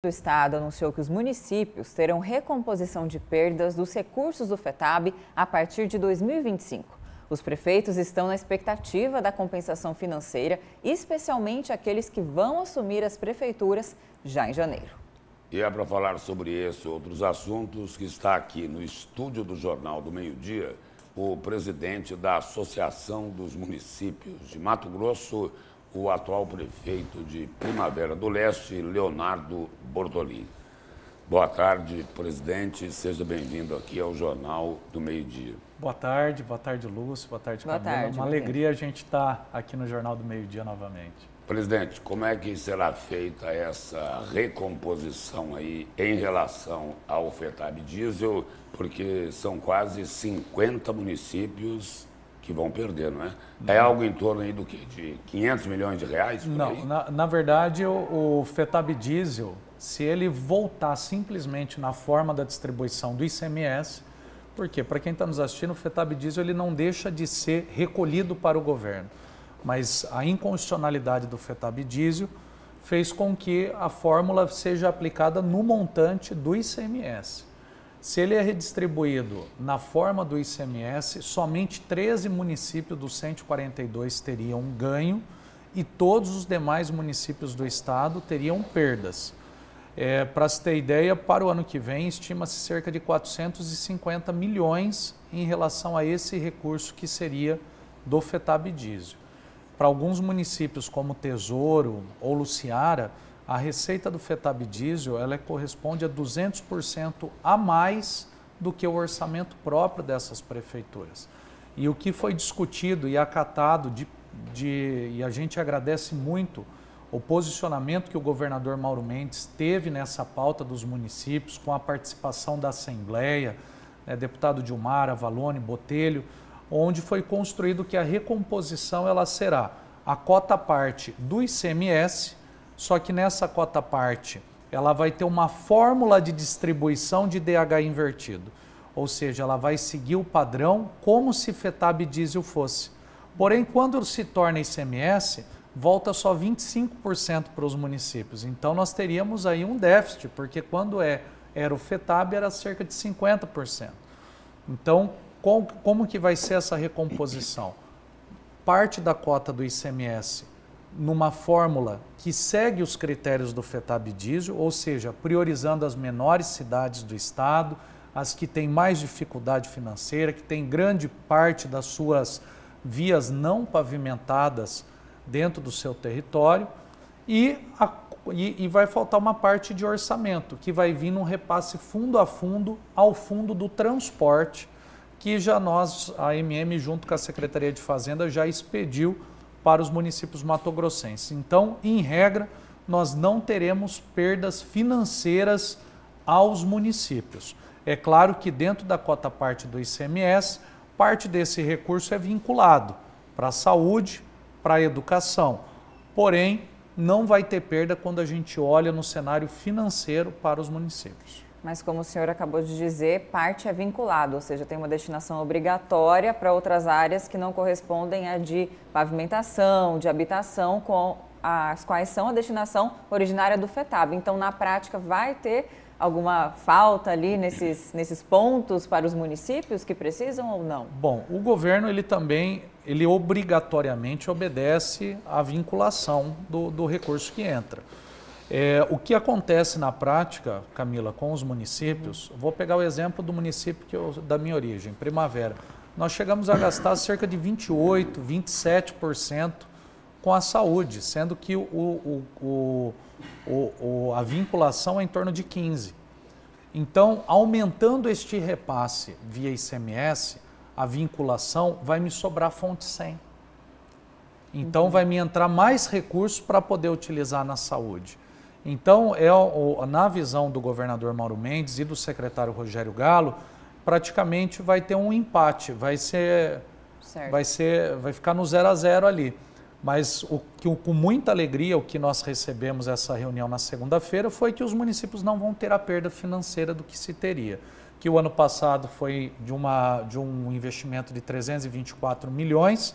O Estado anunciou que os municípios terão recomposição de perdas dos recursos do FETAB a partir de 2025. Os prefeitos estão na expectativa da compensação financeira, especialmente aqueles que vão assumir as prefeituras já em janeiro. E é para falar sobre esse e outros assuntos que está aqui no estúdio do Jornal do Meio-Dia o presidente da Associação dos Municípios de Mato Grosso, o atual prefeito de Primavera do Leste, Leonardo Bortolini. Boa tarde, presidente. Seja bem-vindo aqui ao Jornal do Meio-Dia. Boa tarde, Lúcio, boa tarde, Camila. Boa tarde. Uma alegria a gente estar aqui no Jornal do Meio-Dia novamente. Presidente, como é que será feita essa recomposição aí em relação ao FETAB Diesel? Porque são quase 50 municípios que vão perder, não é? É algo em torno aí do quê? De 500 milhões de reais? Não, na verdade, o FETAB Diesel, se ele voltar simplesmente na forma da distribuição do ICMS, porque para quem está nos assistindo, o FETAB Diesel ele não deixa de ser recolhido para o governo, mas a inconstitucionalidade do FETAB Diesel fez com que a fórmula seja aplicada no montante do ICMS. Se ele é redistribuído na forma do ICMS, somente 13 municípios dos 142 teriam ganho e todos os demais municípios do estado teriam perdas. Para se ter ideia, para o ano que vem, estima-se cerca de 450 milhões em relação a esse recurso que seria do FETAB Diesel. Para alguns municípios como Tesouro ou Luciara, a receita do FETAB Diesel ela corresponde a 200% a mais do que o orçamento próprio dessas prefeituras. E o que foi discutido e acatado, e a gente agradece muito o posicionamento que o governador Mauro Mendes teve nessa pauta dos municípios, com a participação da Assembleia, deputado Dilmar, Avalone, Botelho, onde foi construído que a recomposição ela será a cota parte do ICMS, só que nessa cota parte ela vai ter uma fórmula de distribuição de DH invertido, ou seja, ela vai seguir o padrão como se FETAB Diesel fosse. Porém, quando se torna ICMS, volta só 25% para os municípios. Então, nós teríamos aí um déficit, porque quando era o FETAB era cerca de 50%. Então, como que vai ser essa recomposição? Parte da cota do ICMS numa fórmula que segue os critérios do FETAB Diesel, ou seja, priorizando as menores cidades do estado, as que têm mais dificuldade financeira, que têm grande parte das suas vias não pavimentadas dentro do seu território, e vai faltar uma parte de orçamento, que vai vir num repasse fundo a fundo ao fundo do transporte, que já nós, a MM, junto com a Secretaria de Fazenda, já expediu para os municípios matogrossenses. Então, em regra, nós não teremos perdas financeiras aos municípios. É claro que dentro da cota parte do ICMS, parte desse recurso é vinculado para a saúde, para a educação. Porém, não vai ter perda quando a gente olha no cenário financeiro para os municípios. Mas como o senhor acabou de dizer, parte é vinculado, ou seja, tem uma destinação obrigatória para outras áreas que não correspondem a de pavimentação, de habitação, com as quais são a destinação originária do FETAB. Então, na prática, vai ter alguma falta ali nesses pontos para os municípios que precisam ou não? Bom, o governo ele obrigatoriamente obedece à vinculação do recurso que entra. O que acontece na prática, Camila, com os municípios, vou pegar o exemplo do município da minha origem, Primavera. Nós chegamos a gastar cerca de 28%, 27% com a saúde, sendo que a vinculação é em torno de 15%. Então, aumentando este repasse via ICMS, a vinculação vai me sobrar fonte 100. Então, vai me entrar mais recursos para poder utilizar na saúde. Então, na visão do governador Mauro Mendes e do secretário Rogério Gallo, praticamente vai ter um empate, vai ficar no 0 a 0 ali. Mas com muita alegria, o que nós recebemos essa reunião na segunda-feira foi que os municípios não vão ter a perda financeira do que se teria. Que o ano passado foi de um investimento de 324 milhões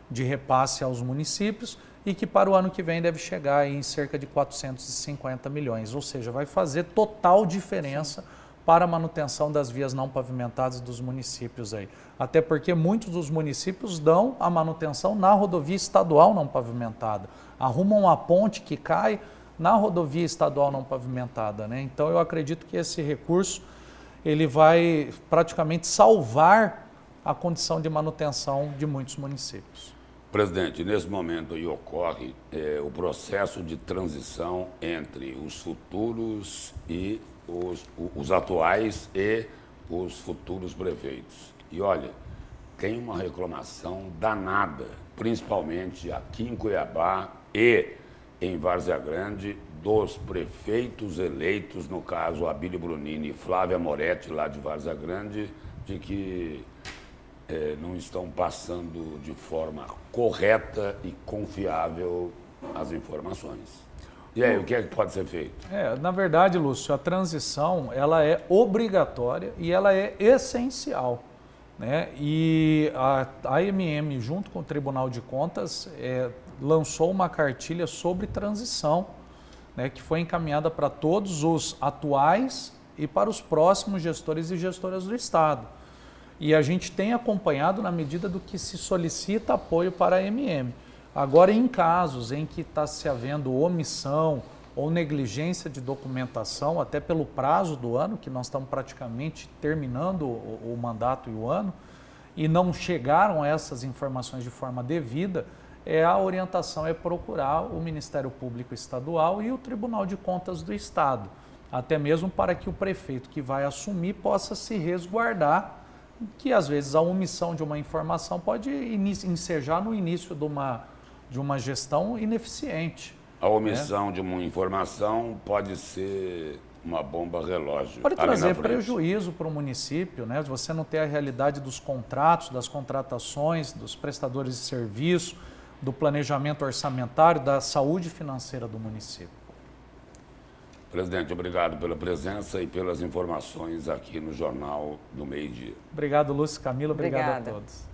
de repasse aos municípios e que para o ano que vem deve chegar em cerca de 450 milhões, ou seja, vai fazer total diferença para a manutenção das vias não pavimentadas dos municípios aí. Até porque muitos dos municípios dão a manutenção na rodovia estadual não pavimentada, arrumam a ponte que cai na rodovia estadual não pavimentada, né? Então eu acredito que esse recurso ele vai praticamente salvar a condição de manutenção de muitos municípios. Presidente, nesse momento aí ocorre o processo de transição entre os futuros e os atuais e os futuros prefeitos. E olha, tem uma reclamação danada, principalmente aqui em Cuiabá e em Várzea Grande, dos prefeitos eleitos, no caso Abílio Brunini e Flávia Moretti, lá de Várzea Grande, de que não estão passando de forma correta e confiável as informações. E aí, o que é que pode ser feito? Na verdade, Lúcio, a transição ela é obrigatória e ela é essencial, né? E a AMM, junto com o Tribunal de Contas, lançou uma cartilha sobre transição, né, que foi encaminhada para todos os atuais e para os próximos gestores e gestoras do Estado. E a gente tem acompanhado na medida do que se solicita apoio para a AMM. Agora, em casos em que está se havendo omissão ou negligência de documentação, até pelo prazo do ano, que nós estamos praticamente terminando o mandato e o ano, e não chegaram essas informações de forma devida, a orientação é procurar o Ministério Público Estadual e o Tribunal de Contas do Estado, até mesmo para que o prefeito que vai assumir possa se resguardar, que às vezes a omissão de uma informação pode ensejar no início de uma gestão ineficiente. A omissão de uma informação pode ser uma bomba relógio. Pode trazer prejuízo para o município, né? Você não ter a realidade dos contratos, das contratações, dos prestadores de serviço, do planejamento orçamentário, da saúde financeira do município. Presidente, obrigado pela presença e pelas informações aqui no Jornal do Meio-Dia. Obrigado, Lúcio, Camila. Obrigado Obrigada a todos.